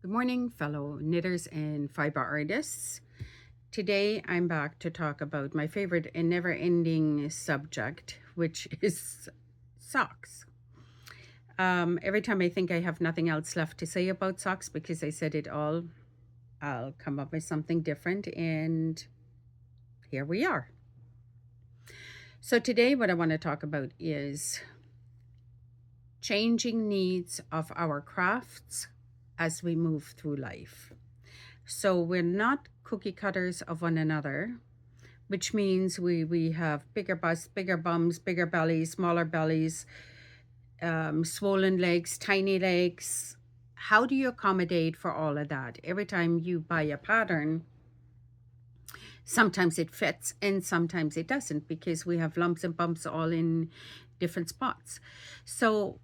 Good morning, fellow knitters and fiber artists. Today I'm back to talk about my favorite and never ending subject, which is socks. Every time I think I have nothing else left to say about socks because I said it all, I'll come up with something different, and here we are. So, today, what I want to talk about is changing needs of our crafts as we move through life. So we're not cookie cutters of one another, which means we have bigger busts, bigger bums, bigger bellies, smaller bellies, swollen legs, tiny legs. How do you accommodate for all of that? Every time you buy a pattern, sometimes it fits and sometimes it doesn't because we have lumps and bumps all in different spots. So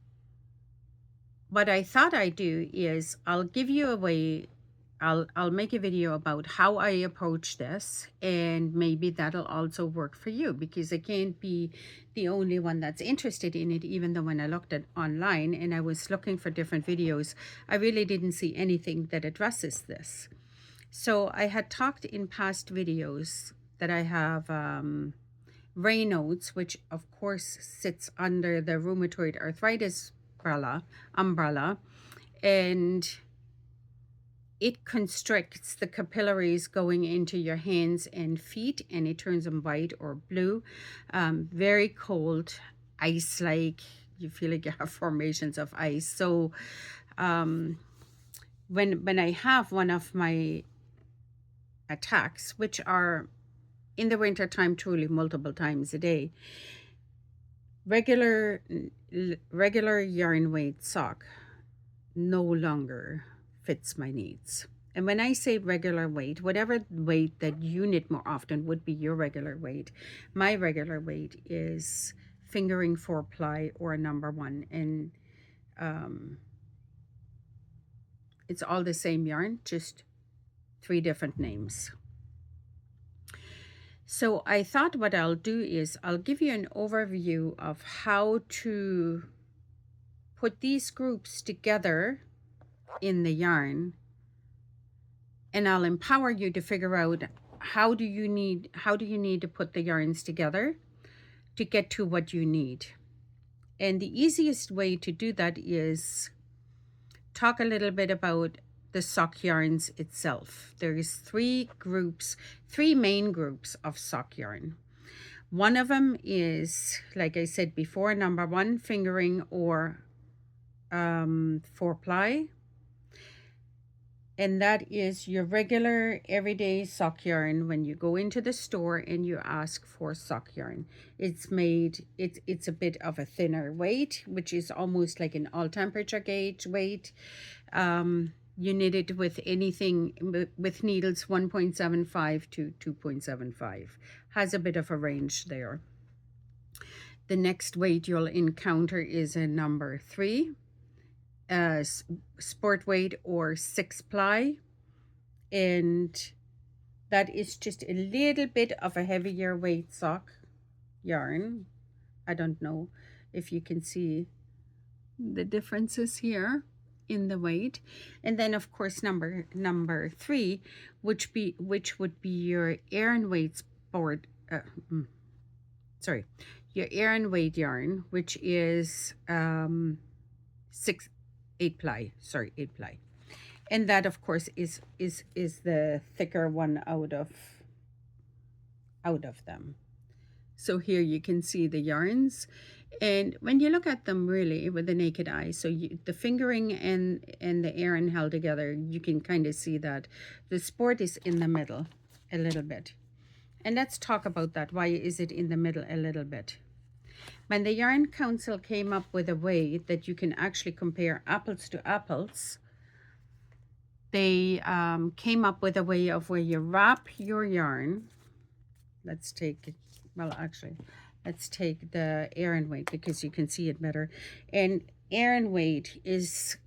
what I thought I'd do is I'll give you a way. I'll make a video about how I approach this, and maybe that'll also work for you because I can't be the only one that's interested in it. Even though when I looked at online and I was looking for different videos, I really didn't see anything that addresses this. So I had talked in past videos that I have Raynaud's, which of course sits under the rheumatoid arthritis umbrella, and it constricts the capillaries going into your hands and feet, and it turns them white or blue. Very cold, ice-like. You feel like you have formations of ice. So when I have one of my attacks, which are in the winter time truly multiple times a day, regular yarn weight sock no longer fits my needs. And when I say regular weight, whatever weight that you knit more often would be your regular weight. My regular weight is fingering 4-ply or number 1, and it's all the same yarn, just 3 different names. So I thought what I'll do is I'll give you an overview of how to put these groups together in the yarn, and I'll empower you to figure out how do you need to put the yarns together to get to what you need. And the easiest way to do that is talk a little bit about the sock yarns itself. There is 3 main groups of sock yarn. One of them is, like I said before, number 1, fingering or 4-ply. And that is your regular everyday sock yarn. When you go into the store and you ask for sock yarn, it's a bit of a thinner weight, which is almost like an all temperature gauge weight. You knit it with anything with needles 1.75 to 2.75. Has a bit of a range there. The next weight you'll encounter is a number 3. Sport weight or 6-ply, and that is just a little bit of a heavier weight sock yarn. I don't know if you can see the differences here in the weight. And then of course number 3, which would be your Arian weight sport your Arian weight yarn, which is 8-ply, and that of course is the thicker one out of them. So here you can see the yarns, and when you look at them really with the naked eye, so the fingering and the Arian held together, you can kind of see that the sport is in the middle a little bit. And let's talk about that. Why is it in the middle a little bit? When the Yarn Council came up with a way that you can actually compare apples to apples, they came up with a way of where you wrap your yarn. Let's take the Arian weight because you can see it better. And Arian weight is,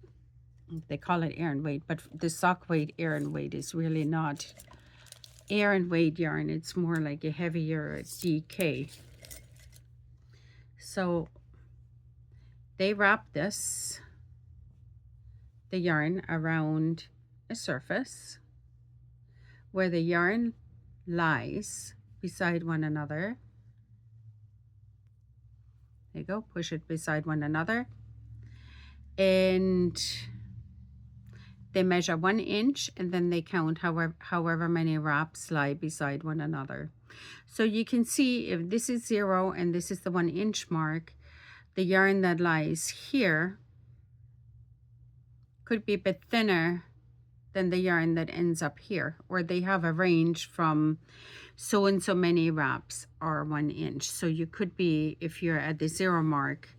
they call it Arian weight, but the sock weight Arian weight is really not Arian weight yarn. It's more like a heavier DK. So they wrap the yarn around a surface where the yarn lies beside one another. There you go, push it beside one another. And they measure 1 inch, and then they count however many wraps lie beside one another. So you can see if this is 0 and this is the 1 inch mark, the yarn that lies here could be a bit thinner than the yarn that ends up here, or they have a range from so and so many wraps or 1 inch. So you could be, if you're at the 0 mark,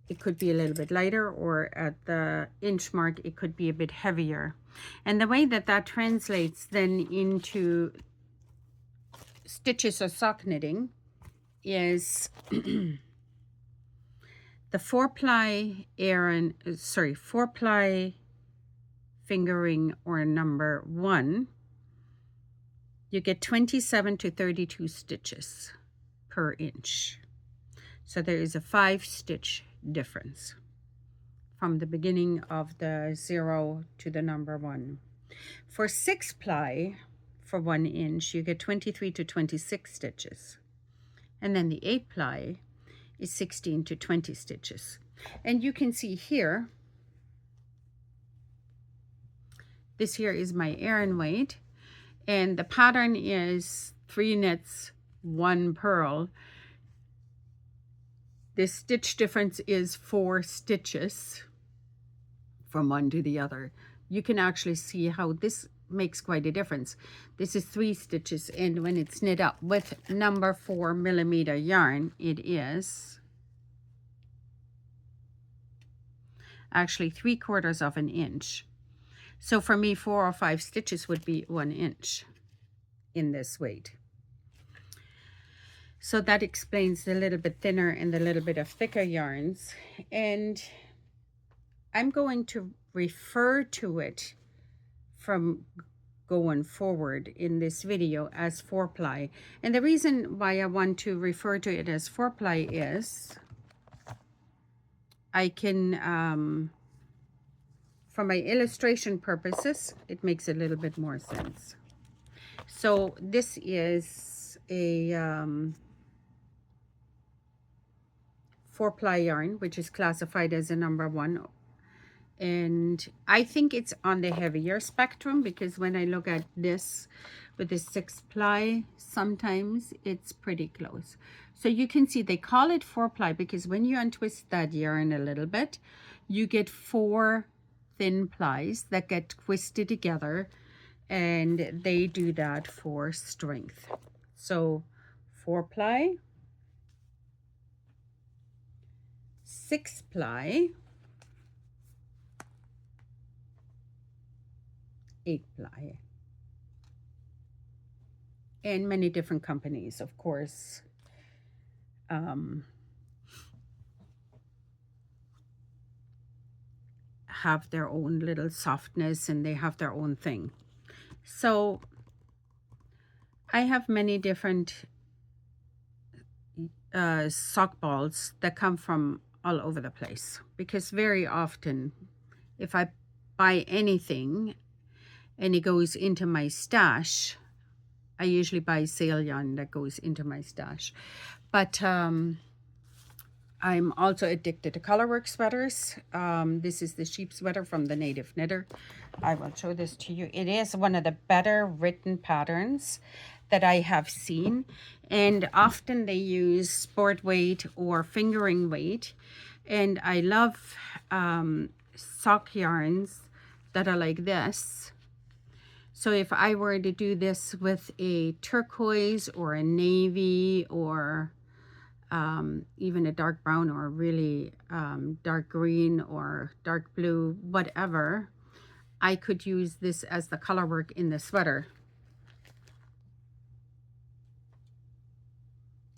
it could be a little bit lighter, or at the inch mark, it could be a bit heavier. And the way that that translates then into stitches or sock knitting is the 4-ply Arian, 4-ply fingering or number 1, you get 27 to 32 stitches per inch. So there is a 5-stitch difference from the beginning of the 0 to the number 1. For 6-ply for 1 inch, you get 23 to 26 stitches. And then the 8-ply is 16 to 20 stitches. And you can see here, this here is my Arian weight, and the pattern is 3 knits, 1 purl. The stitch difference is 4 stitches from one to the other. You can actually see how this makes quite a difference. This is 3 stitches, and when it's knit up with number 4 millimeter yarn, it is actually 3/4 of an inch. So for me, 4 or 5 stitches would be 1 inch in this weight. So that explains the little bit thinner and the little bit of thicker yarns. And I'm going to refer to it from going forward in this video as 4-ply. And the reason why I want to refer to it as 4-ply is I can, for my illustration purposes, it makes a little bit more sense. So this is a 4-ply yarn, which is classified as a number 1. And I think it's on the heavier spectrum, because when I look at this with the 6-ply, sometimes it's pretty close. So you can see they call it 4-ply because when you untwist that yarn a little bit, you get 4 thin plies that get twisted together, and they do that for strength. So 4-ply, 6-ply, 8-ply. And many different companies, of course, have their own little softness, and they have their own thing. So I have many different sock balls that come from all over the place, because very often if I buy anything and it goes into my stash, I usually buy sale yarn that goes into my stash. But I'm also addicted to colorwork sweaters. This is the sheep sweater from the Native Knitter. I will show this to you. It is one of the better written patterns that I have seen, and often they use sport weight or fingering weight. And I love sock yarns that are like this. So if I were to do this with a turquoise or a navy, or even a dark brown, or really dark green or dark blue, whatever, I could use this as the color work in the sweater.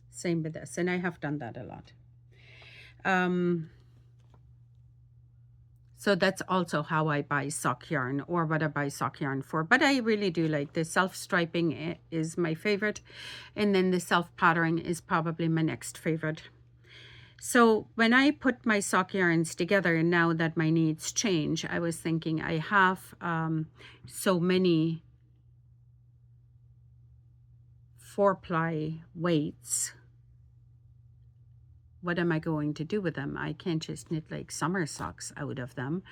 Same with this, and I have done that a lot. So that's also how I buy sock yarn, or what I buy sock yarn for. But I really do like the self-striping is my favorite, and then the self-patterning is probably my next favorite. So when I put my sock yarns together, and now that my needs change, I was thinking I have so many 4-ply weights. What am I going to do with them? I can't just knit like summer socks out of them.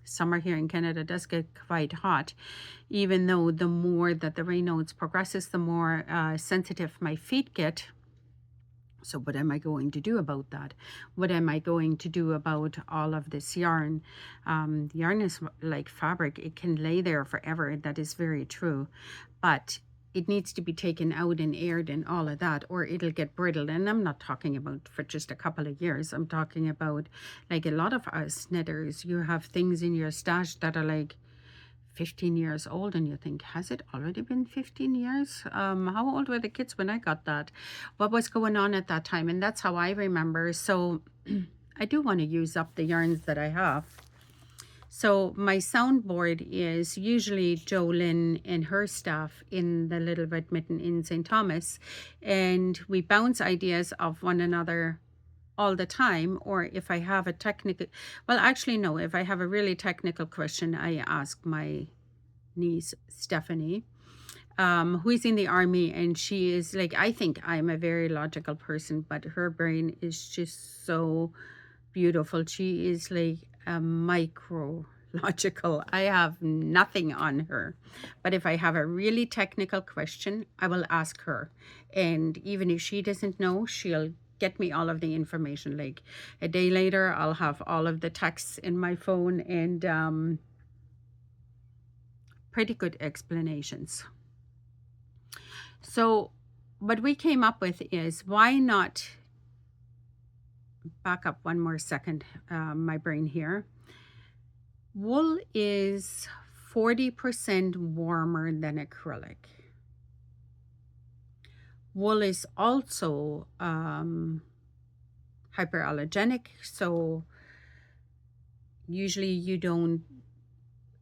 Summer here in Canada does get quite hot, even though the more that the rain notes progresses, the more sensitive my feet get. So what am I going to do about that? What am I going to do about all of this yarn? Yarn is like fabric. It can lay there forever. That is very true. But it needs to be taken out and aired and all of that, or it'll get brittle. And I'm not talking about for just a couple of years. I'm talking about, like, a lot of us knitters, you have things in your stash that are like 15 years old, and you think, has it already been 15 years? How old were the kids when I got that? What was going on at that time? And that's how I remember. So I do want to use up the yarns that I have. So my soundboard is usually Jolyn and her staff in the Little Red Mitten in St. Thomas, and we bounce ideas of one another all the time. Or if I have a technical, well, actually no, if I have a really technical question, I ask my niece Stephanie, who is in the army, and she is like, I think I'm a very logical person, but her brain is just so beautiful. She is like a micro logical. I have nothing on her, but if I have a really technical question, I will ask her, and even if she doesn't know, she'll get me all of the information. Like a day later, I'll have all of the texts in my phone, and pretty good explanations. So what we came up with is, why not back up one more second, my brain here. Wool is 40% warmer than acrylic. Wool is also hyperallergenic, so usually you don't,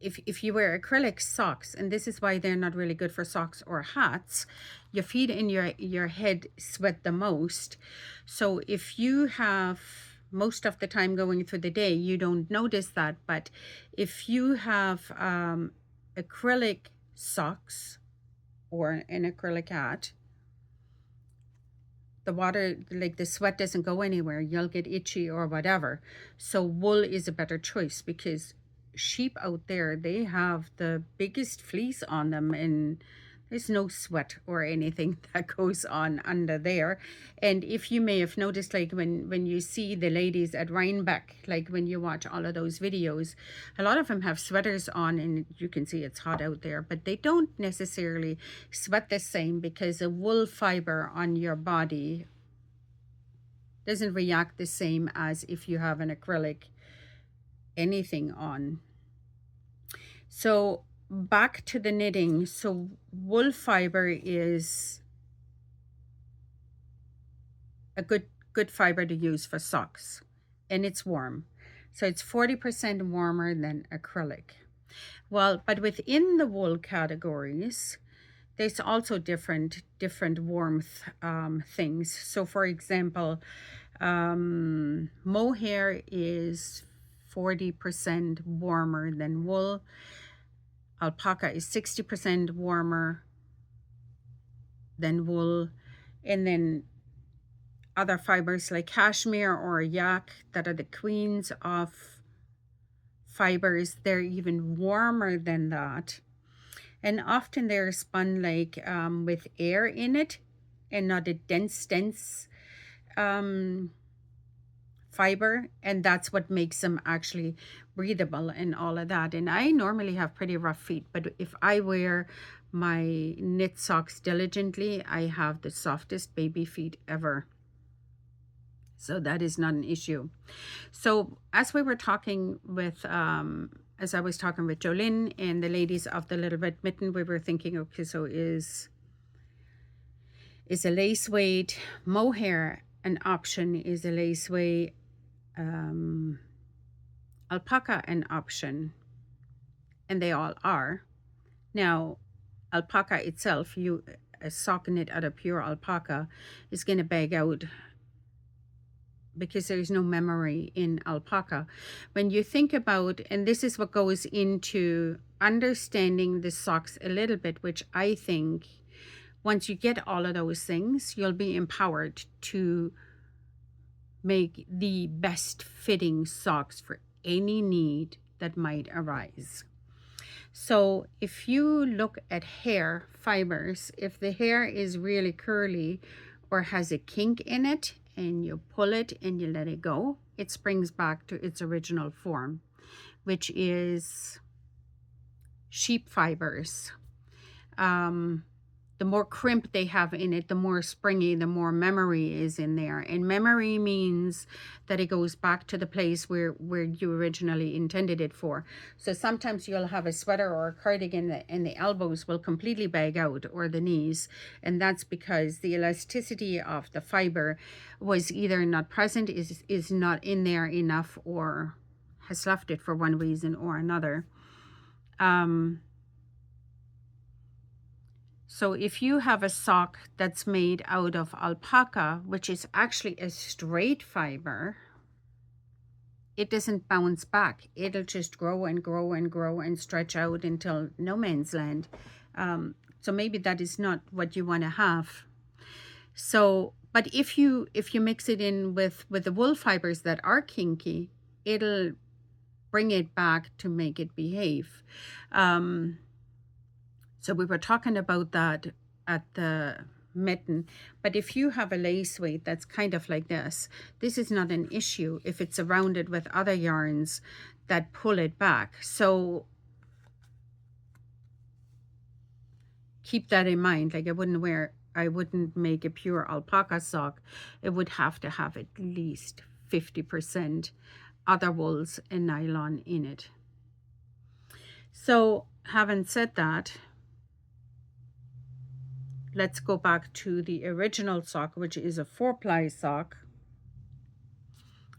if you wear acrylic socks, and this is why they're not really good for socks or hats, your feet and your head sweat the most. So if you have, most of the time going through the day, you don't notice that, but if you have acrylic socks or an acrylic hat, the water, like the sweat doesn't go anywhere. You'll get itchy or whatever. So wool is a better choice, because sheep out there, they have the biggest fleece on them, and there's no sweat or anything that goes on under there. And if you may have noticed, like when you see the ladies at Rhinebeck, like when you watch all of those videos, a lot of them have sweaters on, and you can see it's hot out there, but they don't necessarily sweat the same, because a wool fiber on your body doesn't react the same as if you have an acrylic anything on. So back to the knitting. So wool fiber is a good fiber to use for socks, and it's warm. So it's 40% warmer than acrylic. Well, but within the wool categories, there's also different warmth things. So for example, mohair is 40% warmer than wool. Alpaca is 60% warmer than wool. And then other fibers like cashmere or yak, that are the queens of fibers, they're even warmer than that. And often they're spun like with air in it, and not a dense fiber, and that's what makes them actually breathable and all of that. And I normally have pretty rough feet, but if I wear my knit socks diligently, I have the softest baby feet ever. So that is not an issue. So as we were talking with as I was talking with Jolene and the ladies of the Little Red Mitten, we were thinking, okay, so is a lace weight mohair an option? Is a lace weight alpaca an option? And they all are. Now, alpaca itself, a sock knit out of pure alpaca is going to bag out because there's no memory in alpaca. When you think about, and this is what goes into understanding the socks a little bit, which I think once you get all of those things, you'll be empowered to make the best fitting socks for any need that might arise. So if you look at hair fibers, if the hair is really curly or has a kink in it and you pull it and you let it go, it springs back to its original form, which is sheep fibers. The more crimp they have in it, the more springy, the more memory is in there. And memory means that it goes back to the place where you originally intended it for. So sometimes you'll have a sweater or a cardigan and the elbows will completely bag out, or the knees. And that's because the elasticity of the fiber was either not present, is not in there enough, or has left it for one reason or another. So if you have a sock that's made out of alpaca, which is actually a straight fiber, it doesn't bounce back. It'll just grow and grow and grow and stretch out until no man's land. So maybe that is not what you want to have. So, but if you mix it in with the wool fibers that are kinky, it'll bring it back to make it behave. So we were talking about that at the mitten, but if you have a lace weight that's kind of like this is not an issue if it's surrounded with other yarns that pull it back. So keep that in mind. Like I wouldn't make a pure alpaca sock. It would have to have at least 50% other wools and nylon in it. So having said that, let's go back to the original sock, which is a 4-ply sock.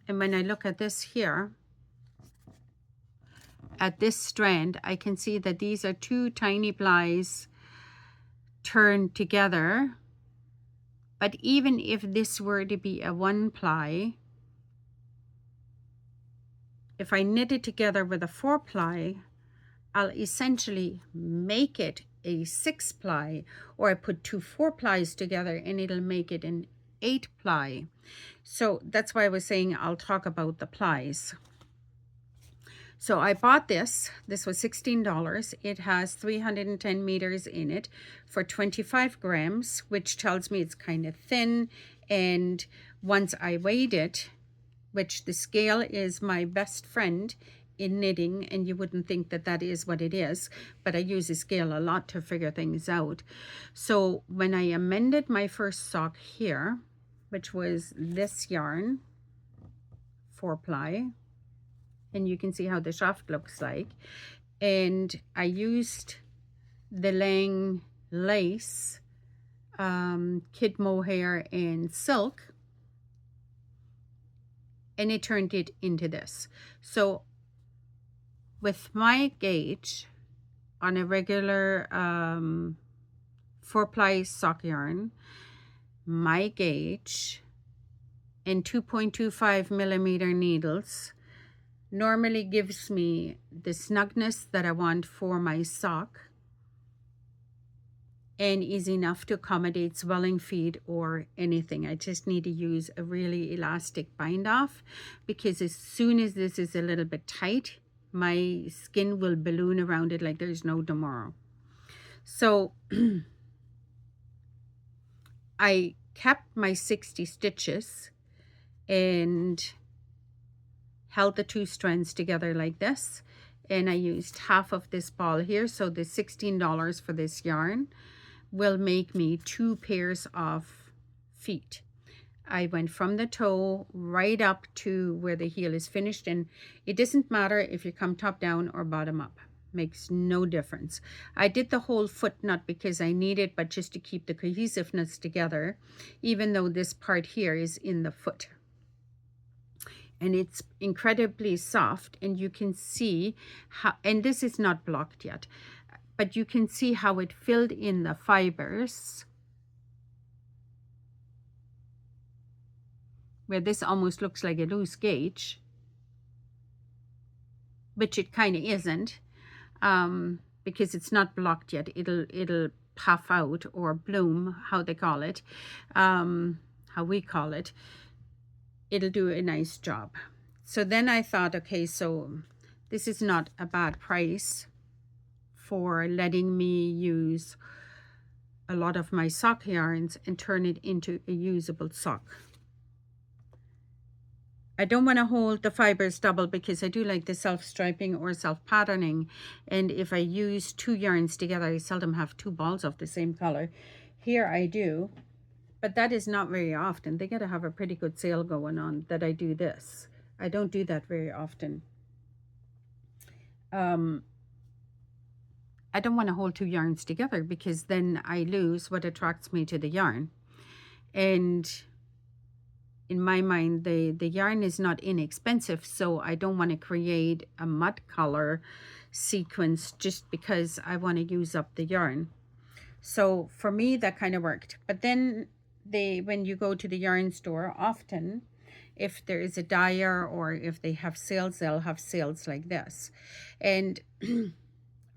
And when I look at this here, at this strand, I can see that these are 2 tiny plies turned together. But even if this were to be a 1-ply, if I knit it together with a 4-ply, I'll essentially make it a 6-ply, or I put 2 4-plies together and it'll make it an 8-ply. So that's why I was saying I'll talk about the plies. So I bought this was $16. It has 310 meters in it for 25 grams, which tells me it's kind of thin. And once I weighed it, which the scale is my best friend in knitting, and you wouldn't think that that is what it is, but I use a scale a lot to figure things out. So when I amended my first sock here, which was this yarn, 4-ply, and you can see how the shaft looks like, and I used the Lang lace, kid mohair and silk, and it turned it into this. So with my gauge on a regular 4-ply sock yarn, my gauge and 2.25 millimeter needles normally gives me the snugness that I want for my sock and is enough to accommodate swelling feet or anything. I just need to use a really elastic bind off, because as soon as this is a little bit tight, my skin will balloon around it like there's no tomorrow. So I kept my 60 stitches and held the 2 strands together like this, and I used half of this ball here. So the $16 for this yarn will make me 2 pairs of feet. I went from the toe right up to where the heel is finished, and it doesn't matter if you come top down or bottom up. Makes no difference. I did the whole foot not because I need it, but just to keep the cohesiveness together, even though this part here is in the foot. And it's incredibly soft, and you can see how, and this is not blocked yet, but you can see how it filled in the fibers where this almost looks like a loose gauge, which it kind of isn't, because it's not blocked yet. It'll puff out or bloom, how they call it, how we call it. It'll do a nice job. So then I thought, okay, so this is not a bad price for letting me use a lot of my sock yarns and turn it into a usable sock. I don't want to hold the fibers double because I do like the self-striping or self-patterning. And if I use 2 yarns together, I seldom have 2 balls of the same color. Here I do, but that is not very often. They got to have a pretty good sale going on that I do this. I don't do that very often. I don't want to hold 2 yarns together because then I lose what attracts me to the yarn. And in my mind, the yarn is not inexpensive, so I don't want to create a mud color sequence just because I want to use up the yarn. So for me, that kind of worked. But then when you go to the yarn store, often if there is a dyer or if they have sales, they'll have sales like this, and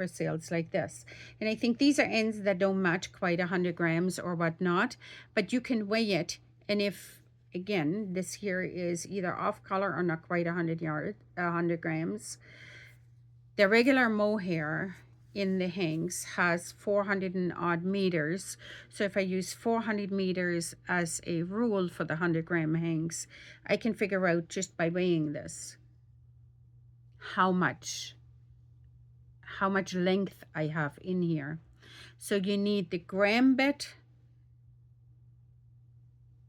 or sales like this. And I think these are ends that don't match quite 100 grams or whatnot, but you can weigh it. And if, again, this here is either off color or not quite 100 grams. The regular mohair in the hanks has 400 and odd meters. So if I use 400 meters as a rule for the 100-gram hanks, I can figure out just by weighing this how much length I have in here. So you need the gram bit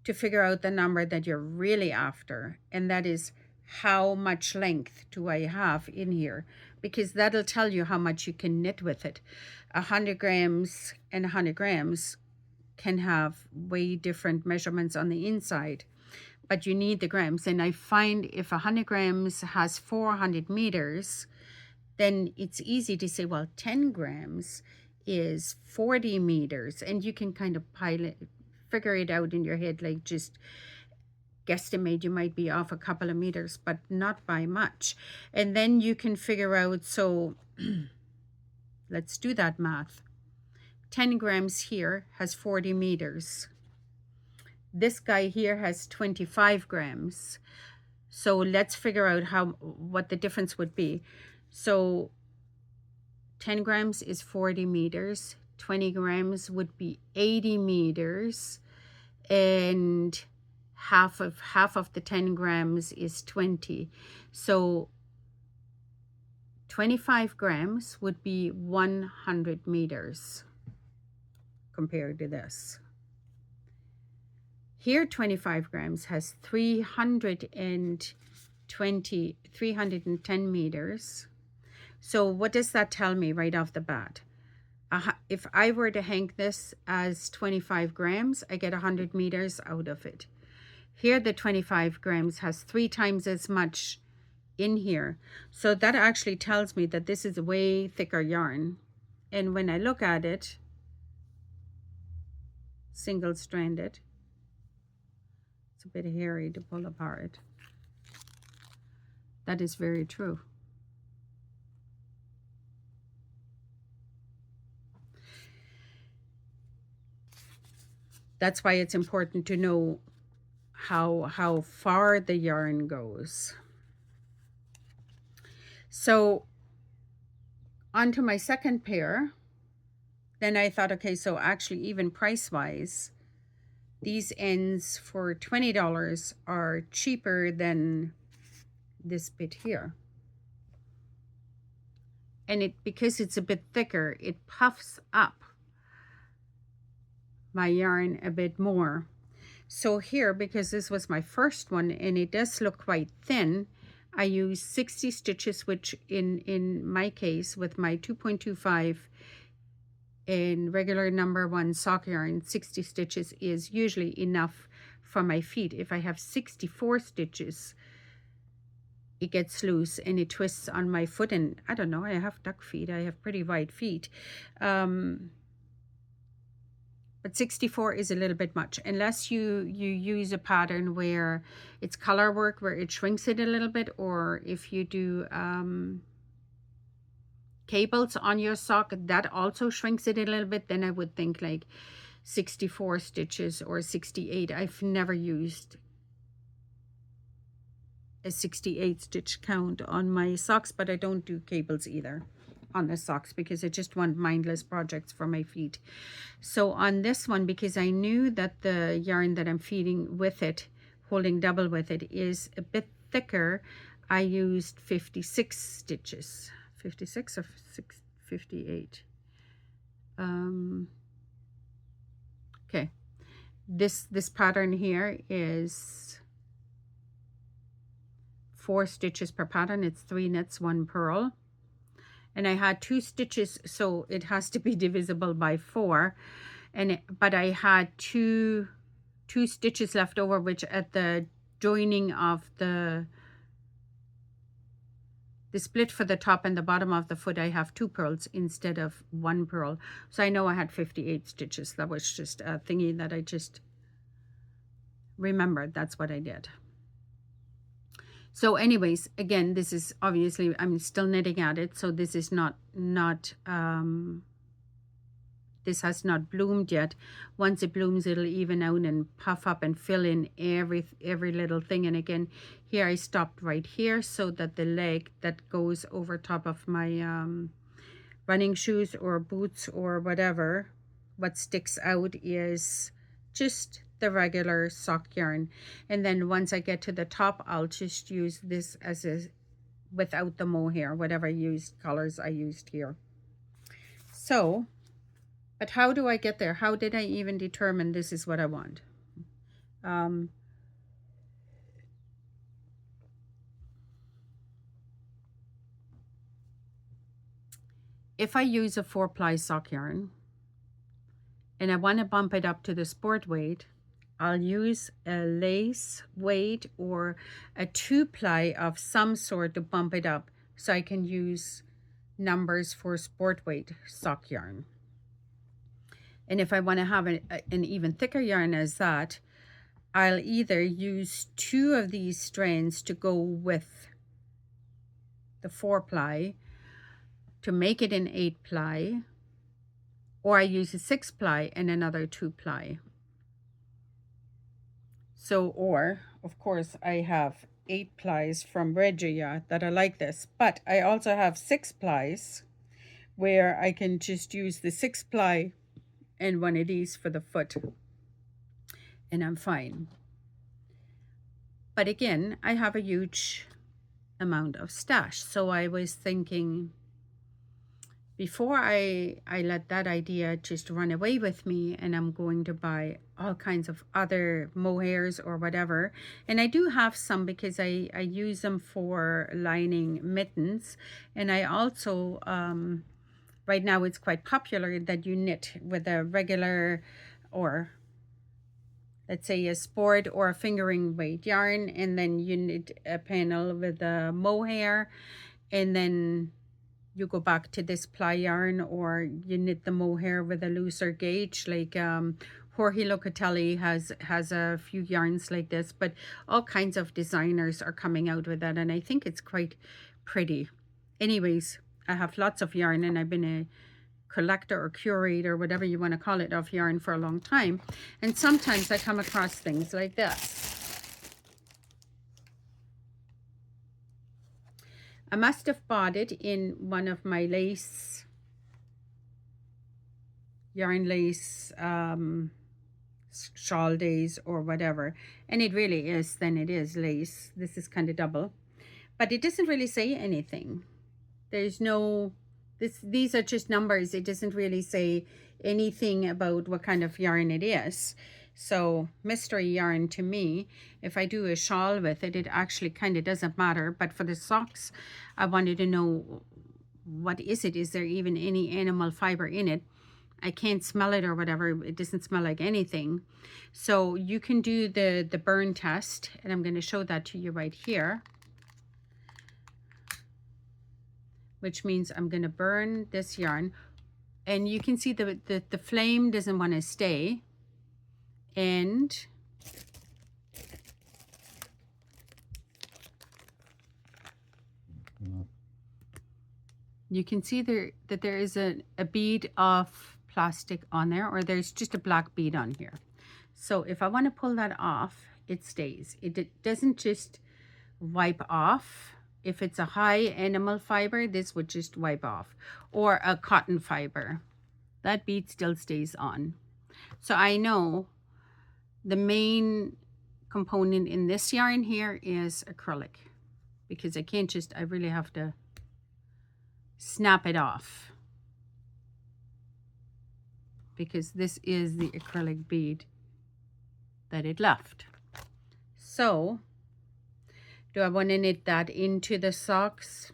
to figure out the number that you're really after, and that is how much length do I have in here, because that'll tell you how much you can knit with it. 100 grams and 100 grams can have way different measurements on the inside, but you need the grams. And I find if 100 grams has 400 meters, then it's easy to say, well, 10 grams is 40 meters, and you can kind of figure it out in your head, like just guesstimate. You might be off a couple of meters, but not by much. And then you can figure out, so let's do that math. 10 grams here has 40 meters. This guy here has 25 grams. So let's figure out what the difference would be. So 10 grams is 40 meters. 20 grams would be 80 meters, and half of the 10 grams is 20. So 25 grams would be 100 meters compared to this. Here 25 grams has 310 meters. So what does that tell me right off the bat? If I were to hang this as 25 grams, I get 100 meters out of it. Here, the 25 grams has 3 times as much in here. So that actually tells me that this is a way thicker yarn. And when I look at it, single-stranded, it's a bit hairy to pull apart. That is very true. That's why it's important to know how far the yarn goes. So onto my second pair. Then I thought, okay, so actually even price-wise, these ends for $20 are cheaper than this bit here. And because it's a bit thicker, it puffs up my yarn a bit more. So here, because this was my first one and it does look quite thin, I use 60 stitches, which in my case with my 2.25 in regular number 1 sock yarn, 60 stitches is usually enough for my feet. If I have 64 stitches, it gets loose and it twists on my foot, and I don't know, I have duck feet, I have pretty wide feet. But 64 is a little bit much, unless you use a pattern where it's color work, where it shrinks it a little bit, or if you do cables on your sock, that also shrinks it a little bit. Then I would think like 64 stitches or 68. I've never used a 68 stitch count on my socks, but I don't do cables either on the socks because I just want mindless projects for my feet. So on this one, because I knew that the yarn that I'm feeding with it, holding double with it, is a bit thicker, I used 56 stitches. 56 or 58. Okay, this pattern here is 4 stitches per pattern. It's 3 knits, 1 purl, and I had 2 stitches, so it has to be divisible by 4. But I had two stitches left over, which at the joining of the split for the top and the bottom of the foot, I have 2 purls instead of 1 purl. So I know I had 58 stitches. That was just a thingy that I just remembered. That's what I did. So anyways, again, this is obviously, I'm still knitting at it. So this is not this has not bloomed yet. Once it blooms, it'll even out and puff up and fill in every little thing. And again, here I stopped right here so that the leg that goes over top of my running shoes or boots or whatever, what sticks out is just the regular sock yarn. And then once I get to the top, I'll just use this as a without the mohair, whatever colors I used here. So, but how do I get there? How did I even determine this is what I want? If I use a 4-ply sock yarn and I want to bump it up to the sport weight, I'll use a lace weight or a 2-ply of some sort to bump it up so I can use numbers for sport weight sock yarn. And if I want to have an even thicker yarn as that, I'll either use 2 of these strands to go with the 4-ply to make it an 8-ply, or I use a 6-ply and another 2-ply. So, or of course I have 8 plies from Regia that are like this, but I also have 6 plies where I can just use the 6-ply and one of these for the foot, and I'm fine. But again, I have a huge amount of stash, so I was thinking, before I let that idea just run away with me and I'm going to buy all kinds of other mohairs or whatever, and I do have some because I use them for lining mittens, and I also right now it's quite popular that you knit with a regular, or let's say a sport or a fingering weight yarn, and then you knit a panel with a mohair, and then you go back to this ply yarn, or you knit the mohair with a looser gauge. Like Jorge Locatelli has a few yarns like this, but all kinds of designers are coming out with that, and I think it's quite pretty. Anyways, I have lots of yarn, and I've been a collector or curator, whatever you want to call it, of yarn for a long time. And sometimes I come across things like this. I must have bought it in one of my lace, yarn lace shawl days or whatever. And it really is, then it is lace. This is kind of double. But it doesn't really say anything. There's no, these are just numbers. It doesn't really say anything about what kind of yarn it is. So mystery yarn to me, if I do a shawl with it, it actually kind of doesn't matter. But for the socks, I wanted to know, what is it? Is there even any animal fiber in it? I can't smell it or whatever. It doesn't smell like anything. So you can do the burn test, and I'm going to show that to you right here. Which means I'm going to burn this yarn. And you can see the flame doesn't want to stay. And you can see there that there is a bead of plastic on there, or there's just a black bead on here. So if I want to pull that off, it stays. It doesn't just wipe off. If it's a high animal fiber, this would just wipe off. Or a cotton fiber, that bead still stays on. So I know the main component in this yarn here is acrylic, because I can't just, I really have to snap it off, because this is the acrylic bead that it left. So do I want to knit that into the socks?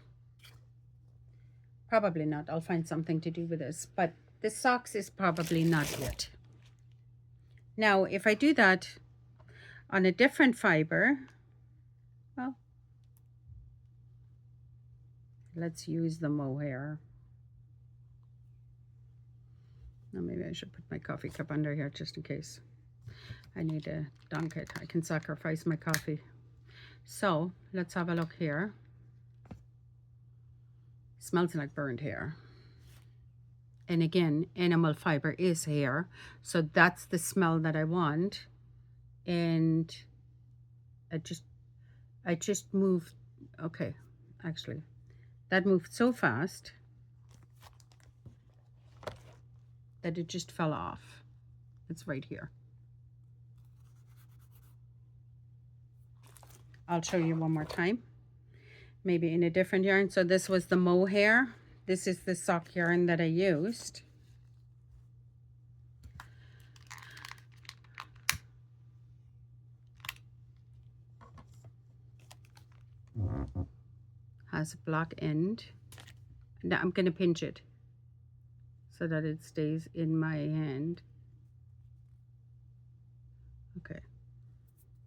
Probably not. I'll find something to do with this, but the socks is probably not yet. Now if I do that on a different fiber, well, let's use the mohair. Now maybe I should put my coffee cup under here just in case I need to dunk it. I can sacrifice my coffee. So let's have a look here. Smells like burnt hair. And again, animal fiber is hair, so that's the smell that I want. And I just moved. Okay, actually that moved so fast that it just fell off. It's right here. I'll show you one more time, maybe in a different yarn. So this was the mohair. This is the sock yarn that I used. Has a black end. Now I'm going to pinch it so that it stays in my hand. Okay.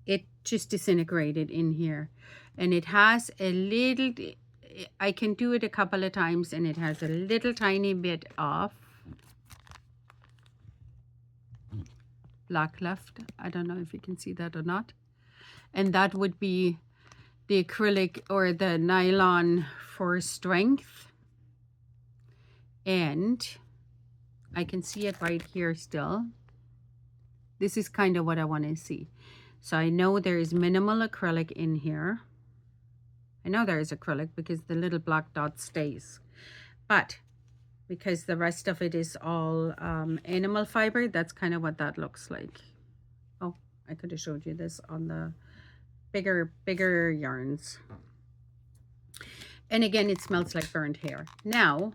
It just disintegrated in here, and it has a little, I can do it a couple of times, and it has a little tiny bit of black left. I don't know if you can see that or not. And that would be the acrylic or the nylon for strength. And I can see it right here still. This is kind of what I want to see. So I know there is minimal acrylic in here. I know there is acrylic because the little black dot stays. But because the rest of it is all animal fiber, that's kind of what that looks like. Oh, I could have showed you this on the bigger yarns. And again, it smells like burnt hair. Now,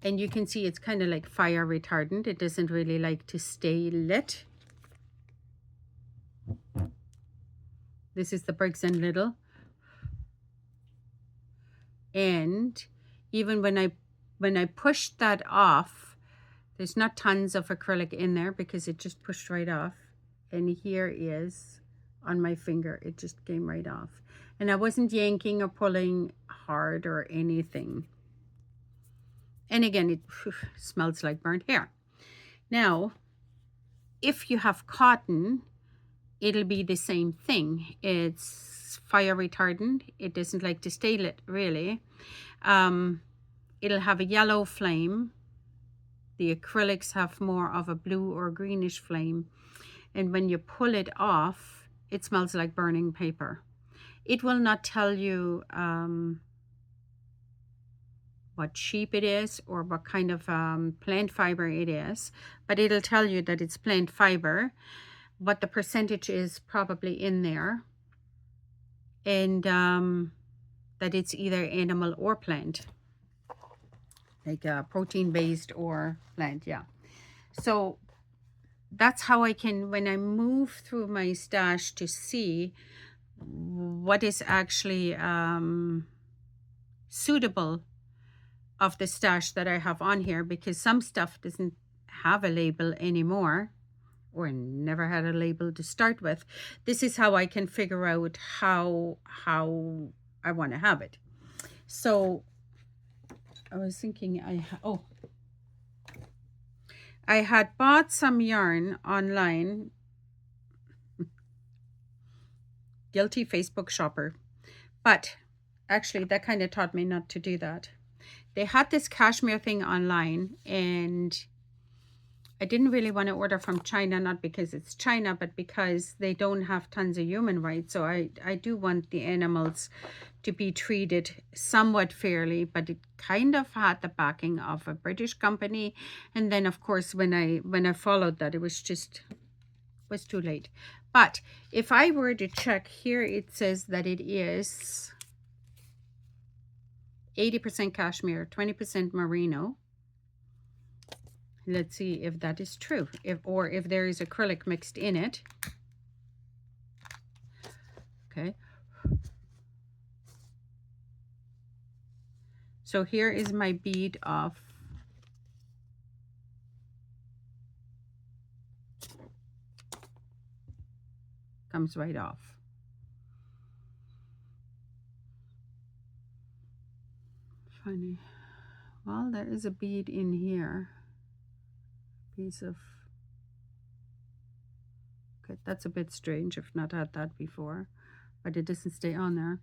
and you can see it's kind of like fire retardant. It doesn't really like to stay lit. This is the Briggs & Little. And even when I pushed that off, there's not tons of acrylic in there because it just pushed right off. And here is on my finger, it just came right off. And I wasn't yanking or pulling hard or anything. And again, it smells like burnt hair. Now, if you have cotton, it'll be the same thing. It's fire retardant. It doesn't like to stay lit, really. It'll have a yellow flame. The acrylics have more of a blue or greenish flame. And when you pull it off, it smells like burning paper. It will not tell you what sheep it is or what kind of plant fiber it is, but it'll tell you that it's plant fiber, what the percentage is probably in there, and that it's either animal or plant, like protein based or plant. Yeah, so that's how I can, when I move through my stash, to see what is actually suitable of the stash that I have on here, because some stuff doesn't have a label anymore, or never had a label to start with. This is how I can figure out how I want to have it. So I was thinking I had bought some yarn online. Guilty Facebook shopper. But actually, that kind of taught me not to do that. They had this cashmere thing online, and I didn't really want to order from China, not because it's China, but because they don't have tons of human rights. So I do want the animals to be treated somewhat fairly, but it kind of had the backing of a British company. And then of course when I followed that, it was too late. But if I were to check here, it says that it is 80% cashmere, 20% merino. Let's see if that is true, if there is acrylic mixed in it. Okay. So here is my bead of comes right off. Funny. Well, there is a bead in here. Piece of, okay, that's a bit strange. I've not had that before, but it doesn't stay on there.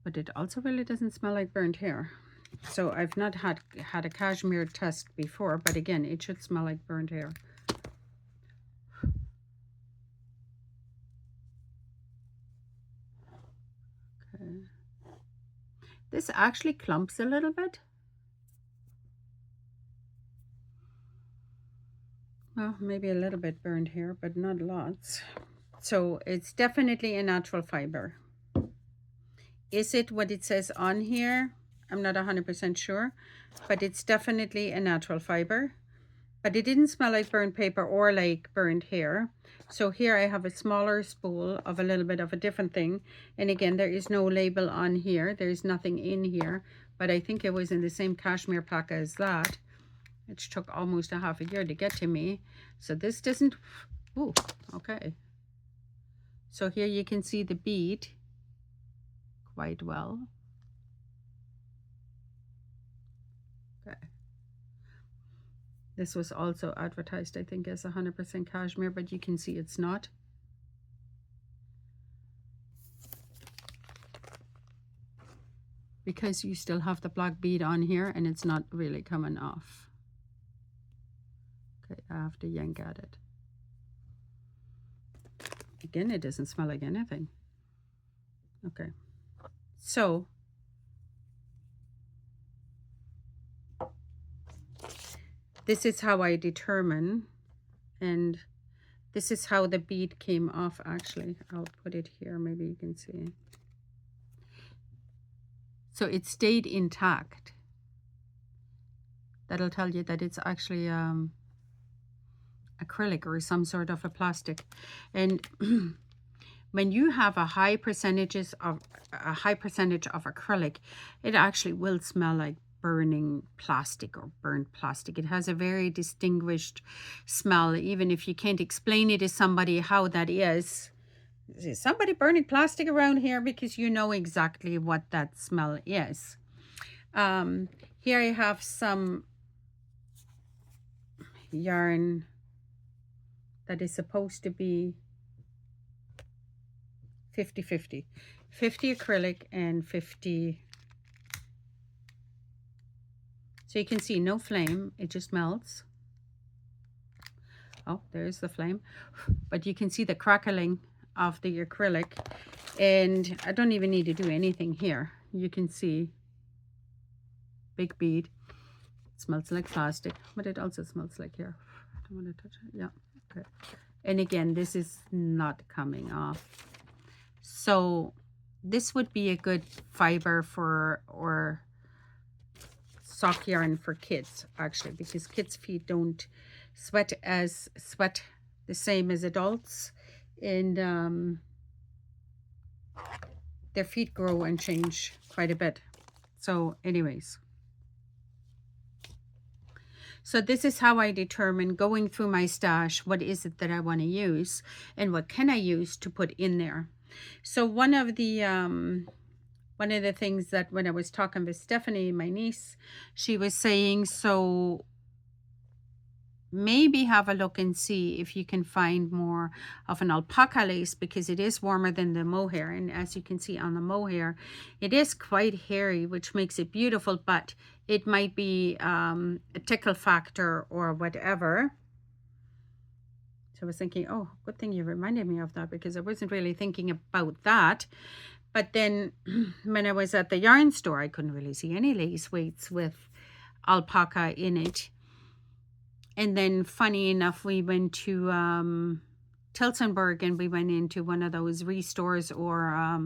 But it also really doesn't smell like burnt hair. So I've not had a cashmere test before, but again, it should smell like burnt hair. Okay. This actually clumps a little bit. Well, maybe a little bit burned hair, but not lots. So it's definitely a natural fiber. Is it what it says on here? I'm not 100% sure, but it's definitely a natural fiber. But it didn't smell like burnt paper or like burnt hair. So here I have a smaller spool of a little bit of a different thing. And again, there is no label on here. There's nothing in here, but I think it was in the same cashmere pack as that, which took almost a half a year to get to me. So this doesn't, ooh, okay. So here you can see the bead quite well. Okay. This was also advertised, I think, as 100% cashmere, but you can see it's not. Because you still have the black bead on here and it's not really coming off. Okay, I have to yank at it. Again, it doesn't smell like anything. Okay, so this is how I determine, and this is how the bead came off. Actually, I'll put it here, maybe you can see. So it stayed intact. That'll tell you that it's actually acrylic or some sort of a plastic. And when you have a high percentage of acrylic, it actually will smell like burning plastic or burnt plastic. It has a very distinguished smell, even if you can't explain it to somebody how that is. Is somebody burning plastic around here? Because you know exactly what that smell is. Here I have some yarn that is supposed to be 50-50. 50 acrylic and 50. So you can see no flame, it just melts. Oh, there's the flame. But you can see the crackling of the acrylic. And I don't even need to do anything here. You can see big bead. It smells like plastic, but it also smells like hair. I don't want to touch it. Yeah, okay. And again, this is not coming off. So this would be a good fiber for, or sock yarn for kids, actually, because kids' feet don't sweat the same as adults, and their feet grow and change quite a bit. So anyways, so this is how I determine, going through my stash, what is it that I want to use and what can I use to put in there. So one of the one of the things that when I was talking with Stephanie, my niece, she was saying, so maybe have a look and see if you can find more of an alpaca lace, because it is warmer than the mohair. And as you can see on the mohair, it is quite hairy, which makes it beautiful, but it might be a tickle factor or whatever. So I was thinking, oh, good thing you reminded me of that, because I wasn't really thinking about that. But then when I was at the yarn store, I couldn't really see any lace weights with alpaca in it. And then funny enough, we went to Tilsonburg, and we went into one of those restores or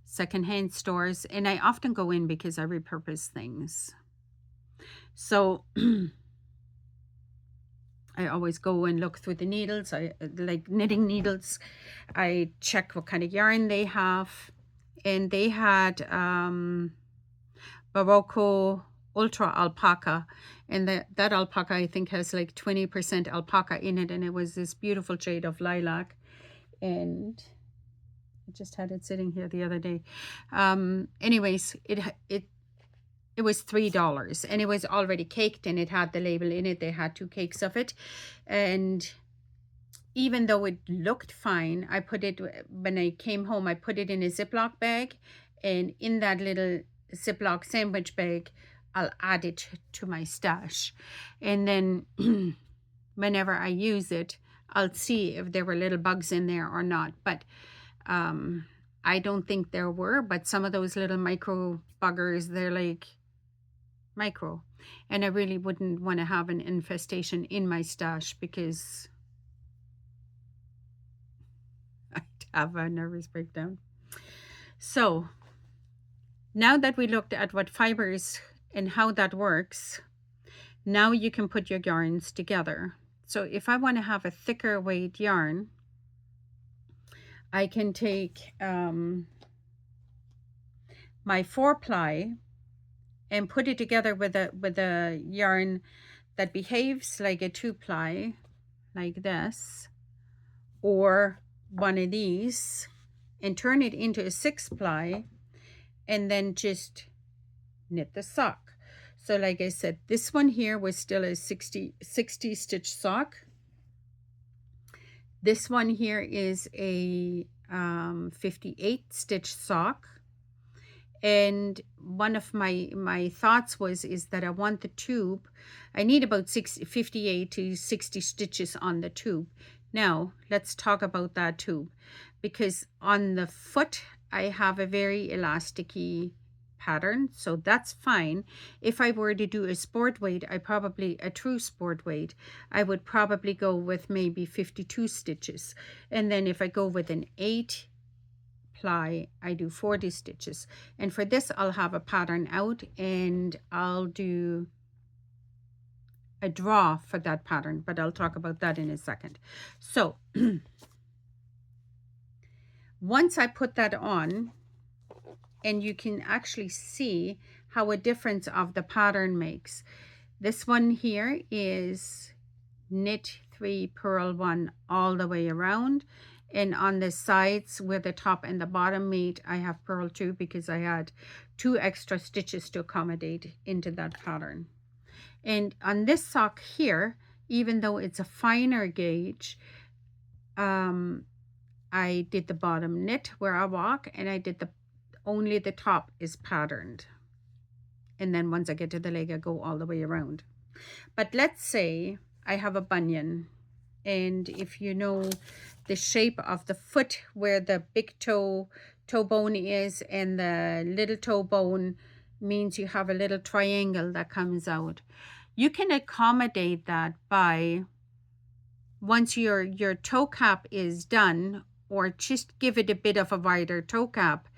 secondhand stores. And I often go in because I repurpose things. So I always go and look through the needles. I like knitting needles. I check what kind of yarn they have. And they had Barocco Ultra Alpaca. And that alpaca, I think, has like 20% alpaca in it. And it was this beautiful shade of lilac. And I just had it sitting here the other day. Anyways, it was $3, and it was already caked, and it had the label in it. They had 2 cakes of it. And even though it looked fine, I put it, when I came home, I put it in a Ziploc bag, and in that little Ziploc sandwich bag, I'll add it to my stash. And then whenever I use it, I'll see if there were little bugs in there or not. But I don't think there were, but some of those little micro buggers, they're like micro. And I really wouldn't want to have an infestation in my stash, because I'd have a nervous breakdown. So now that we looked at what fibers and how that works, now you can put your yarns together. So if I want to have a thicker weight yarn, I can take my 4-ply and put it together with a yarn that behaves like a 2-ply, like this, or one of these, and turn it into a 6-ply, and then just knit the sock. So like I said, this one here was still a 60 stitch sock. This one here is a 58 stitch sock. And one of my thoughts is that I want the tube, I need about 58 to 60 stitches on the tube. Now let's talk about that tube, because on the foot I have a very elasticy pattern, so that's fine. If I were to do a sport weight, a true sport weight, I would probably go with maybe 52 stitches. And then if I go with an 8-ply, I do 40 stitches. And for this, I'll have a pattern out, and I'll do a draw for that pattern, but I'll talk about that in a second. So once I put that on, and you can actually see how a difference of the pattern makes. This one here is knit 3, purl 1 all the way around. And on the sides where the top and the bottom meet, I have purl 2 because I had 2 extra stitches to accommodate into that pattern. And on this sock here, even though it's a finer gauge, I did the bottom knit where I walk, and I did only the top is patterned. And then once I get to the leg, I go all the way around. But let's say I have a bunion, and if you know the shape of the foot where the big toe bone is, and the little toe bone means you have a little triangle that comes out. You can accommodate that by, once your toe cap is done, or just give it a bit of a wider toe cap,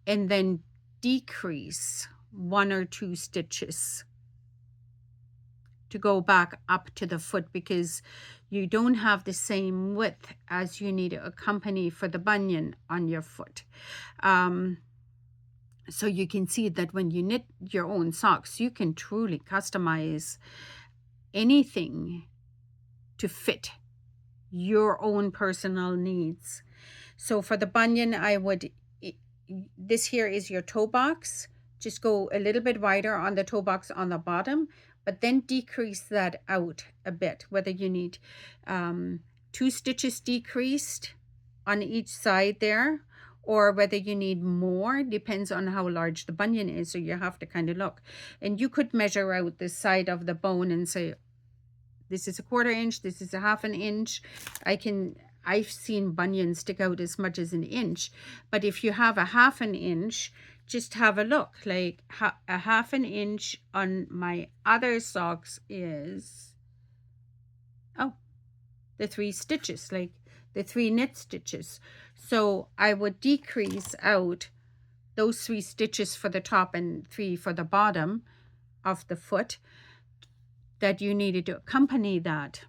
and then decrease 1 or 2 stitches to go back up to the foot, because you don't have the same width as you need to accompany for the bunion on your foot. So you can see that when you knit your own socks, you can truly customize anything to fit your own personal needs. So for the bunion, this here is your toe box. Just go a little bit wider on the toe box on the bottom, but then decrease that out a bit, whether you need 2 stitches decreased on each side there, or whether you need more, depends on how large the bunion is. So you have to kind of look. And you could measure out the side of the bone and say, this is a 1/4 inch, this is a 1/2 inch. I've seen bunions stick out as much as an inch. But if you have a 1/2 inch, just have a look. Like a 1/2 inch on my other socks is, oh, the 3 stitches, like the 3 knit stitches. So I would decrease out those 3 stitches for the top and 3 for the bottom of the foot that you needed to accompany that.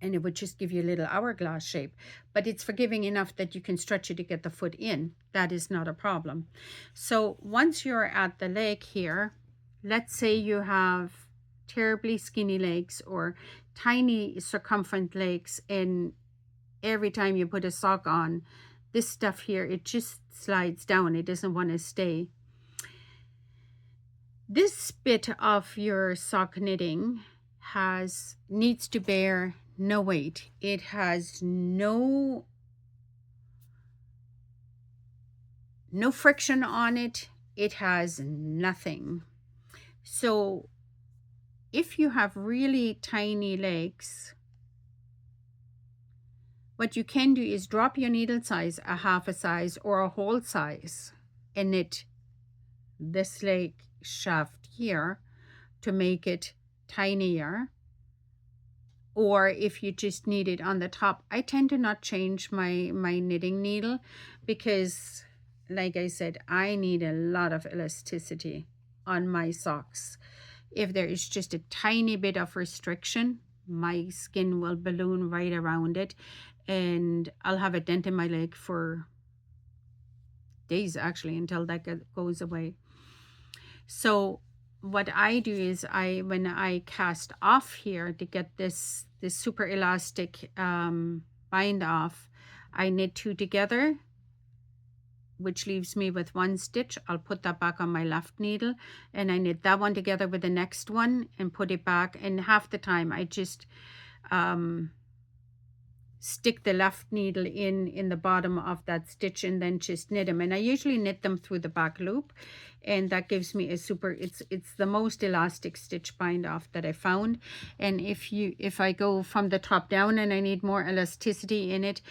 And it would just give you a little hourglass shape. But it's forgiving enough that you can stretch it to get the foot in. That is not a problem. So once you're at the leg here, let's say you have terribly skinny legs or tiny circumferent legs, and every time you put a sock on, this stuff here, it just slides down. It doesn't want to stay. This bit of your sock knitting needs to bear no weight. It has no friction on it. It has nothing. So if you have really tiny legs, what you can do is drop your needle size a 1/2 size or a whole size and knit this leg shaft here to make it tinier. Or if you just need it on the top, I tend to not change my knitting needle because, like I said, I need a lot of elasticity on my socks. If there is just a tiny bit of restriction, my skin will balloon right around it and I'll have a dent in my leg for days, actually, until that goes away. So what I do is when I cast off here to get this super elastic bind off, I knit 2 together, which leaves me with 1 stitch. I'll put that back on my left needle and I knit that one together with the next one and put it back. And half the time I just stick the left needle in the bottom of that stitch and then just knit them. And I usually knit them through the back loop, and that gives me a super, it's the most elastic stitch bind off that I found. And if I go from the top down and I need more elasticity in it,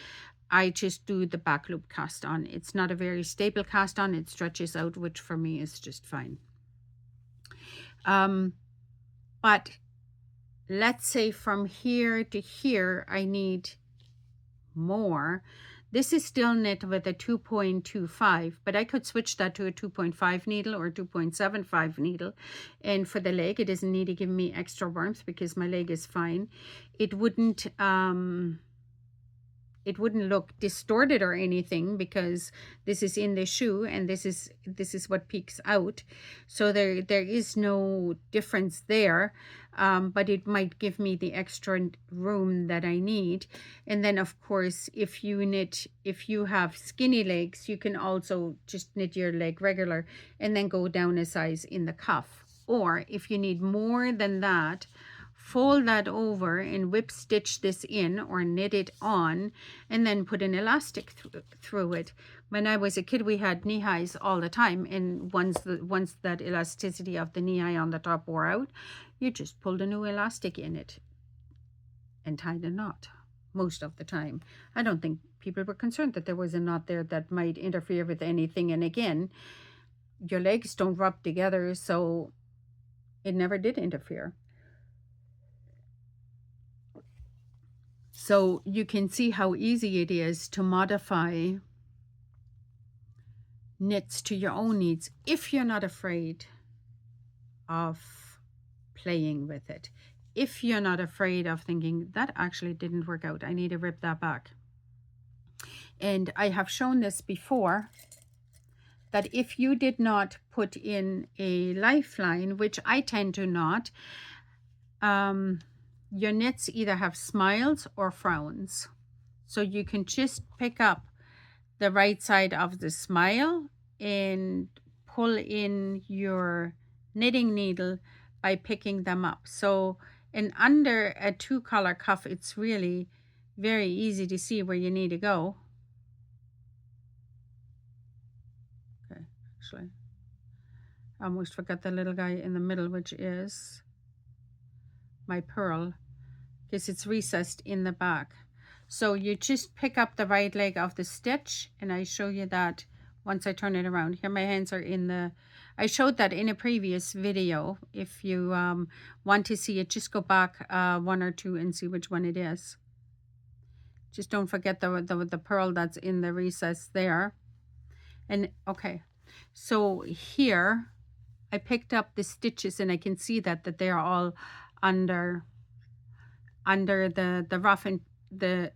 I just do the back loop cast on. It's not a very stable cast on. It stretches out, which for me is just fine. But let's say from here to here I need more. This is still knit with a 2.25, but I could switch that to a 2.5 needle or 2.75 needle. And for the leg, it doesn't need to give me extra warmth because my leg is fine. It wouldn't look distorted or anything because this is in the shoe and this is what peeks out. So there is no difference there, but it might give me the extra room that I need. And then of course, if you have skinny legs, you can also just knit your leg regular and then go down a size in the cuff. Or if you need more than that, fold that over and whip stitch this in or knit it on and then put an elastic through it. When I was a kid, we had knee highs all the time, and once that elasticity of the knee high on the top wore out, you just pulled a new elastic in it and tied a knot most of the time. I don't think people were concerned that there was a knot there that might interfere with anything. And again, your legs don't rub together, so it never did interfere. So you can see how easy it is to modify knits to your own needs if you're not afraid of playing with it. If you're not afraid of thinking, that actually didn't work out, I need to rip that back. And I have shown this before, that if you did not put in a lifeline, which I tend to not, your knits either have smiles or frowns. So you can just pick up the right side of the smile and pull in your knitting needle by picking them up. So and under a 2-color cuff, it's really very easy to see where you need to go. Okay, actually, I almost forgot the little guy in the middle, which is my pearl, because it's recessed in the back. So you just pick up the right leg of the stitch, and I show you that once I turn it around. Here my hands are in the, I showed that in a previous video. If you want to see it, just go back 1 or 2 and see which one it is. Just don't forget the pearl that's in the recess there. And okay, so here I picked up the stitches, and I can see that they're all under the ruff and the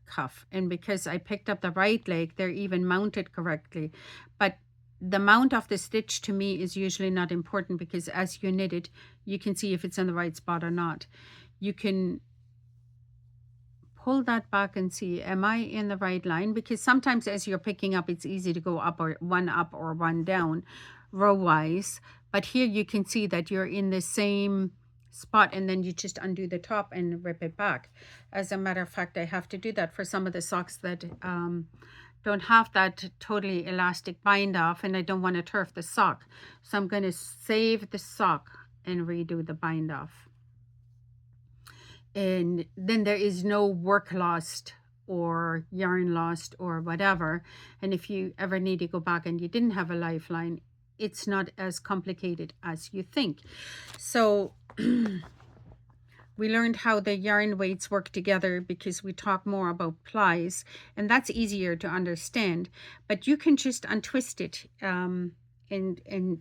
cuff. And because I picked up the right leg, they're even mounted correctly. But the mount of the stitch to me is usually not important, because as you knit it, you can see if it's in the right spot or not. You can pull that back and see, am I in the right line? Because sometimes as you're picking up, it's easy to go up or one down row wise. But here you can see that you're in the same spot, and then you just undo the top and rip it back. As a matter of fact, I have to do that for some of the socks that don't have that totally elastic bind off, and I don't want to turf the sock. So I'm going to save the sock and redo the bind off. And then there is no work lost or yarn lost or whatever. And if you ever need to go back and you didn't have a lifeline, it's not as complicated as you think. So we learned how the yarn weights work together, because we talk more about plies, and that's easier to understand. But you can just untwist it and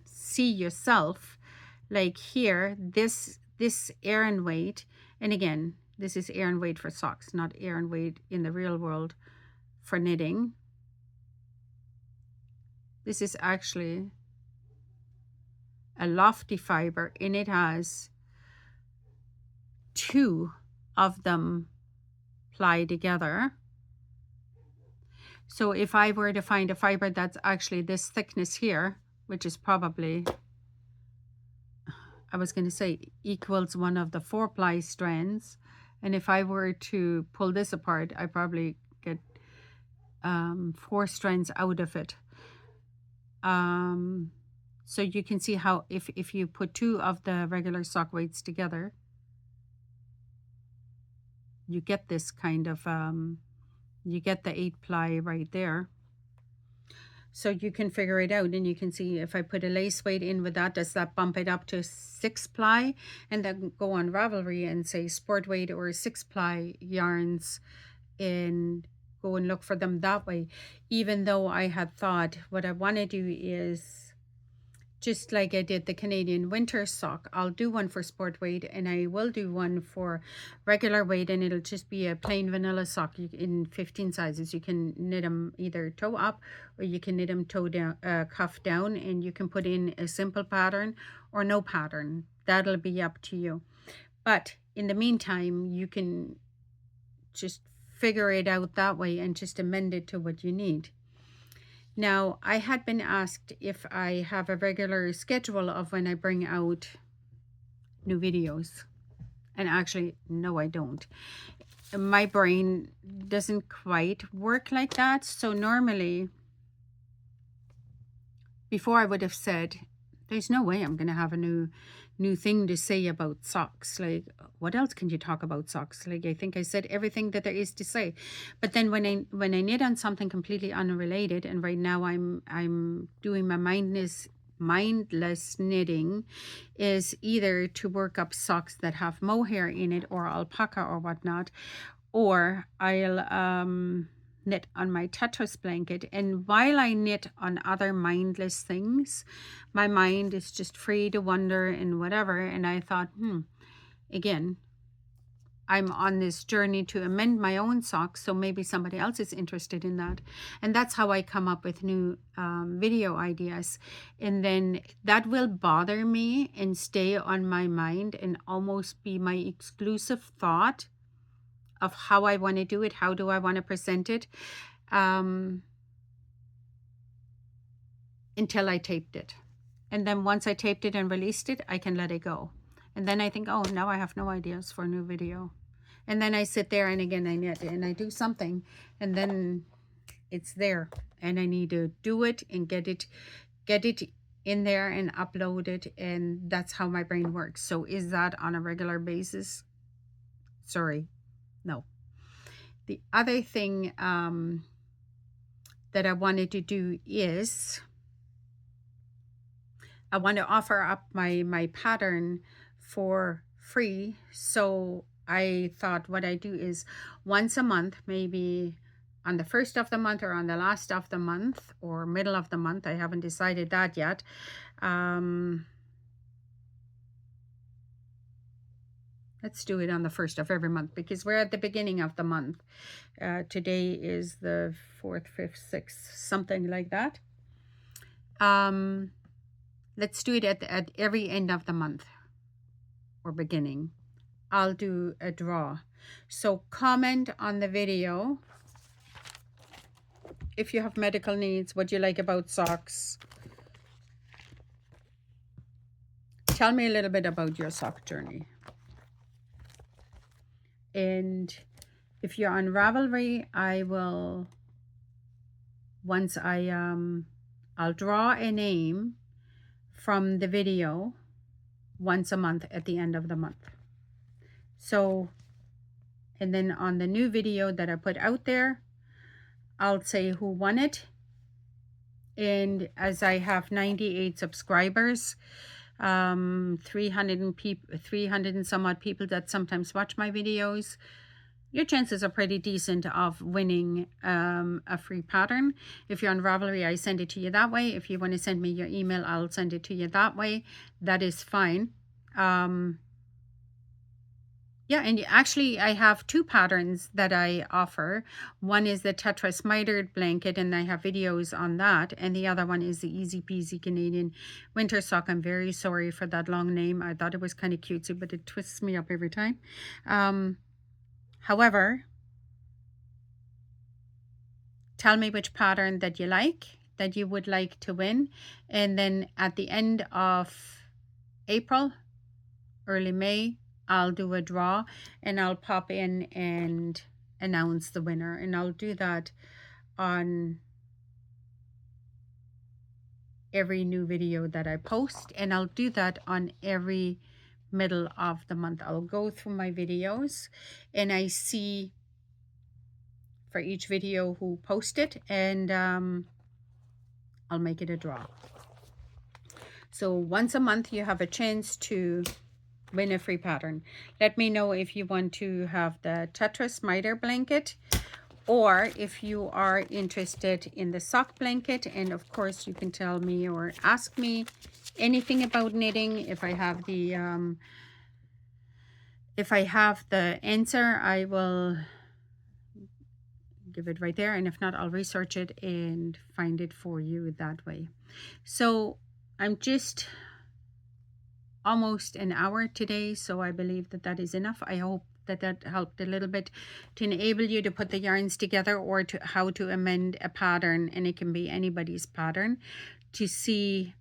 see yourself. Like here, this Arian weight, and again, this is Arian weight for socks, not Arian weight in the real world for knitting. This is actually a lofty fiber, and it has 2 of them ply together. So if I were to find a fiber that's actually this thickness here, which is probably, I was going to say, equals one of the 4 ply strands, and if I were to pull this apart, I probably get 4 strands out of it. So you can see how if you put 2 of the regular sock weights together, you get this kind of, you get the 8 ply right there. So you can figure it out, and you can see if I put a lace weight in with that, does that bump it up to 6 ply? And then go on Ravelry and say sport weight or 6 ply yarns, and go and look for them that way. Even though I had thought what I want to do is, just like I did the Canadian winter sock, I'll do one for sport weight, and I will do one for regular weight, and it'll just be a plain vanilla sock in 15 sizes. You can knit them either toe up, or you can knit them toe down, cuff down, and you can put in a simple pattern or no pattern. That'll be up to you. But in the meantime, you can just figure it out that way and just amend it to what you need. Now, I had been asked if I have a regular schedule of when I bring out new videos. And actually, no, I don't. My brain doesn't quite work like that. So normally, before I would have said, there's no way I'm going to have a new thing to say about socks. Like, what else can you talk about socks? Like, I think I said everything that there is to say. But then when I knit on something completely unrelated, and right now I'm doing my mindless knitting, is either to work up socks that have mohair in it or alpaca or whatnot, or I'll knit on my Tetris blanket. And while I knit on other mindless things, my mind is just free to wander and whatever. And I thought, again, I'm on this journey to amend my own socks, so maybe somebody else is interested in that. And that's how I come up with new video ideas. And then that will bother me and stay on my mind and almost be my exclusive thought of how I want to do it, how do I want to present it, until I taped it. And then once I taped it and released it, I can let it go. And then I think, oh, now I have no ideas for a new video. And then I sit there and again I knit and I do something, and then it's there, and I need to do it and get it in there and upload it, and that's how my brain works. So is that on a regular basis? Sorry, no. The other thing that I wanted to do is I want to offer up my pattern for free. So I thought what I do is once a month, maybe on the first of the month or on the last of the month or middle of the month. I haven't decided that yet. Let's do it on the first of every month because we're at the beginning of the month. Today is the 4th, 5th, 6th, something like that. Let's do it at every end of the month or beginning. I'll do a draw. So comment on the video if you have medical needs, what you like about socks. Tell me a little bit about your sock journey. And if you're on Ravelry, I will, once I'll draw a name from the video once a month at the end of the month. So, and then on the new video that I put out there, I'll say who won it. And as I have 98 subscribers, 300 and some odd people that sometimes watch my videos, your chances are pretty decent of winning a free pattern. If you're on Ravelry, I send it to you that way. If you want to send me your email, I'll send it to you that way. That is fine. Yeah, and actually I have 2 patterns that I offer. One is the Tetris mitered blanket, and I have videos on that. And the other one is the Easy Peasy Canadian winter sock. I'm very sorry for that long name. I thought it was kind of cutesy, but it twists me up every time. However, tell me which pattern that you like, that you would like to win. And then at the end of April, early May, I'll do a draw and I'll pop in and announce the winner. And I'll do that on every new video that I post. And I'll do that on every middle of the month. I'll go through my videos and I see for each video who posted, and I'll make it a draw. So once a month you have a chance to win a free pattern. Let me know if you want to have the Tetris miter blanket, or if you are interested in the sock blanket. And of course you can tell me or ask me anything about knitting. If I have the answer, I will give it right there, and if not, I'll research it and find it for you that way. So I'm just almost an hour today, so I believe that that is enough. I hope that that helped a little bit to enable you to put the yarns together, or to how to amend a pattern, and it can be anybody's pattern, to see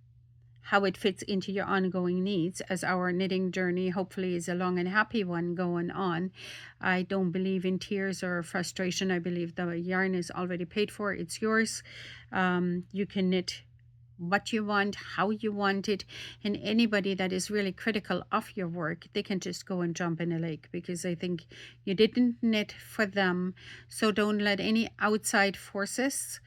how it fits into your ongoing needs, as our knitting journey hopefully is a long and happy one going on. I don't believe in tears or frustration. I believe the yarn is already paid for. It's yours. You can knit what you want, how you want it, and anybody that is really critical of your work, they can just go and jump in a lake, because I think you didn't knit for them. So don't let any outside forces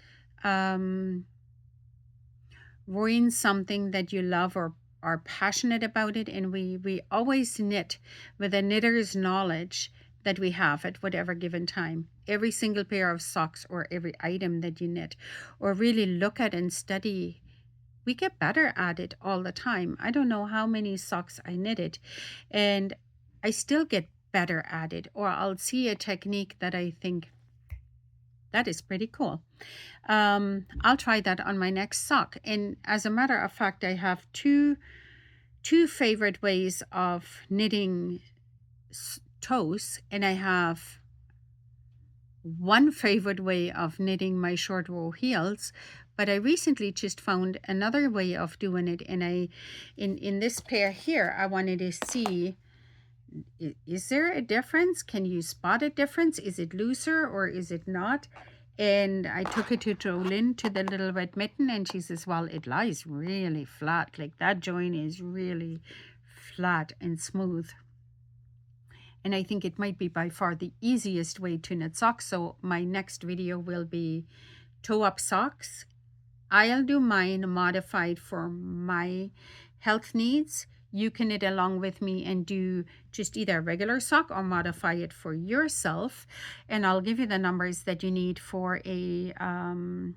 ruin something that you love or are passionate about it. And we always knit with a knitter's knowledge that we have at whatever given time. Every single pair of socks or every item that you knit or really look at and study, we get better at it all the time. I don't know how many socks I knitted, and I still get better at it, or I'll see a technique that I think that is pretty cool. I'll try that on my next sock. And as a matter of fact, I have two favorite ways of knitting toes, and I have one favorite way of knitting my short row heels, but I recently just found another way of doing it, and in this pair here, I wanted to see, is there a difference? Can you spot a difference? Is it looser or is it not? And I took it to Jolene, to the little red mitten, and she says, well, it lies really flat. Like that join is really flat and smooth. And I think it might be by far the easiest way to knit socks. So my next video will be toe up socks. I'll do mine modified for my health needs. You can knit along with me and do just either a regular sock or modify it for yourself. And I'll give you the numbers that you need for a, I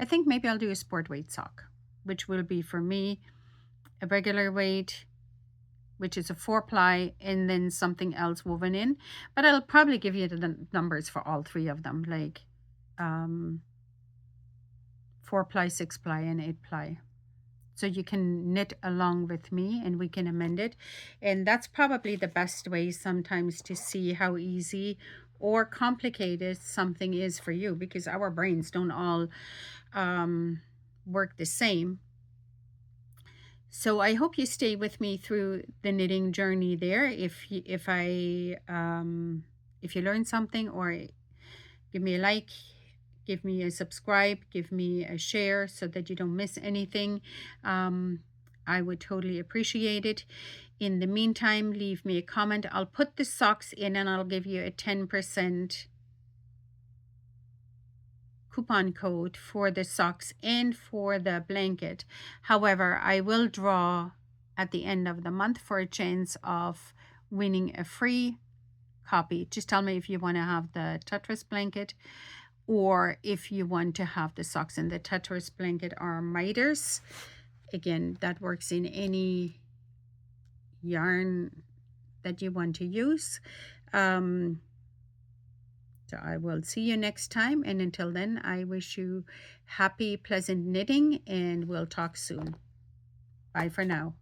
think maybe I'll do a sport weight sock, which will be for me a regular weight, which is a 4-ply, and then something else woven in. But I'll probably give you the numbers for all three of them, like 4-ply, 6-ply, and 8-ply. So you can knit along with me and we can amend it. And that's probably the best way sometimes to see how easy or complicated something is for you, because our brains don't all work the same. So I hope you stay with me through the knitting journey there. If you learned something, or give me a like, give me a subscribe, give me a share so that you don't miss anything. I would totally appreciate it. In the meantime, leave me a comment. I'll put the socks in and I'll give you a 10% coupon code for the socks and for the blanket. However, I will draw at the end of the month for a chance of winning a free copy. Just tell me if you want to have the Tetris blanket, or if you want to have the socks and the Tetris blanket are miters. Again, that works in any yarn that you want to use. So I will see you next time, and until then, I wish you happy, pleasant knitting, and we'll talk soon. Bye for now.